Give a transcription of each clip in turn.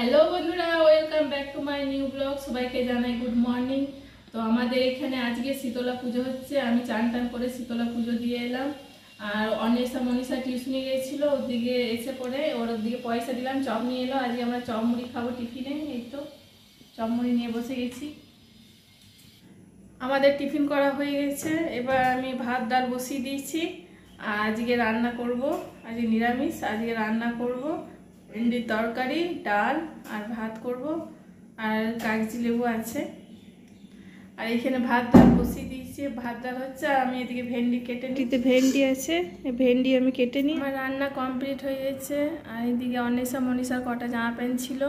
Hello বন্ধুরা, welcome back to my new blog. সবাইকে জানাই গুড মর্নিং। তো আমাদের এখানে আজকে শীতলা পুজো হচ্ছে। আমি চান টান করে শীতলা পুজো দিয়ে এলাম। আর অন্বেষা মনীষা টিউশনে গিয়েছিল, ওদিকে এসে পড়ে ওর দিকে পয়সা দিলাম, চপ নিয়ে এলো। আজকে আমরা চপ মুড়ি খাবো টিফিনে। এই তো চপ মুড়ি নিয়ে বসে গেছি। আমাদের টিফিন করা হয়ে গেছে। এবার আমি ভাত ডাল বসিয়ে দিয়েছি। আর আজকে রান্না করব, আজকে নিরামিষ। আজকে রান্না করব ভেন্ডির তরকারি, ডাল আর ভাত করব। আর কাগজি লেবু আছে। আর এখানে ভাত ডাল বসিয়ে দিয়েছি। ভাত ডাল হচ্ছে, আর আমি এদিকে ভেন্ডি কেটে নিতে, ভেন্ডি আছে, ভেন্ডি আমি কেটে নিই। আমার রান্না কমপ্লিট হয়ে গেছে। আর এদিকে অন্বেষা মনীষার কটা জামা প্যান্ট ছিল,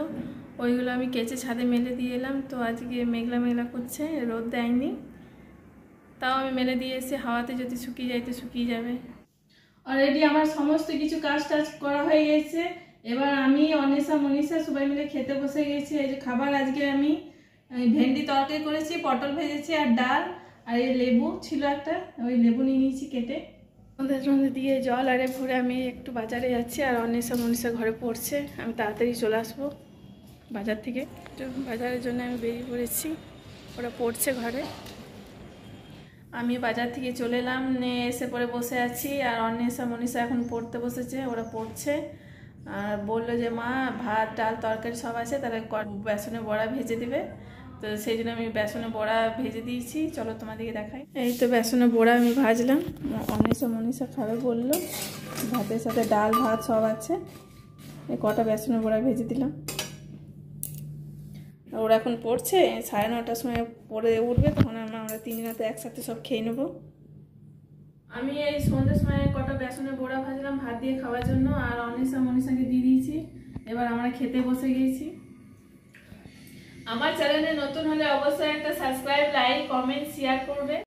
ওইগুলো আমি কেচে ছাদে মেলে দিয়ে এলাম। তো আজকে মেঘলা মেঘলা করছে, রোদ দেয়নি, তাও আমি মেলে দিয়ে এসে হাওয়াতে যদি শুকিয়ে যায় তো শুকিয়ে যাবে। অলরেডি আমার সমস্ত কিছু কাজ টাজ করা হয়ে গেছে। এবার আমি অন্বেষা মনীষা সবাই মিলে খেতে বসে গেছি। এই যে খাবার, আজকে আমি ভেন্ডি তরকারি করেছি, পটল ভেজেছি আর ডাল। আর এই লেবু ছিল একটা, ওই লেবু নিয়ে নিয়েছি কেটে। সন্ধ্যে সন্ধ্যে দিয়ে জল আরে ভরে আমি একটু বাজারে যাচ্ছি। আর অন্বেষা মনীষা ঘরে পড়ছে, আমি তাড়াতাড়ি চলে আসবো বাজার থেকে। তো বাজারের জন্য আমি বেরিয়ে পড়েছি, ওরা পড়ছে ঘরে। আমি বাজার থেকে চলে এলাম, এসে পরে বসে আছি। আর অন্বেষা মনীষা এখন পড়তে বসেছে, ওরা পড়ছে। আর বললো যে মা ভাত ডাল তরকারি সব আছে, তাহলে বেসনে বড়া ভেজে দিবে। তো সেই জন্য আমি বেসনে বড়া ভেজে দিয়েছি। চলো তোমাদেরকে দেখাই। এই তো বেসনে বড়া আমি ভাজলাম। অন্বেষা মনীষা খাবে বললো, ভাতের সাথে ডাল ভাত সব আছে। এই কটা বেসনে বড়া ভেজে দিলাম। ওরা এখন পড়ছে, 9:30টার সময় পড়ে উঠবে, তখন আমরা তিনজনাতে একসাথে সব খেয়ে নেবো। আমি এই সন্ধ্যের সময় কটা বেসনের বড়া ভাজলাম ভাত দিয়ে খাওয়ার জন্য। আর অন্বেষা মনীষাকে দিয়ে দিয়েছি। এবার আমরা খেতে বসে গেছি। আমার চ্যানেলে নতুন হলে অবশ্যই একটা সাবস্ক্রাইব, লাইক, কমেন্ট, শেয়ার করবে।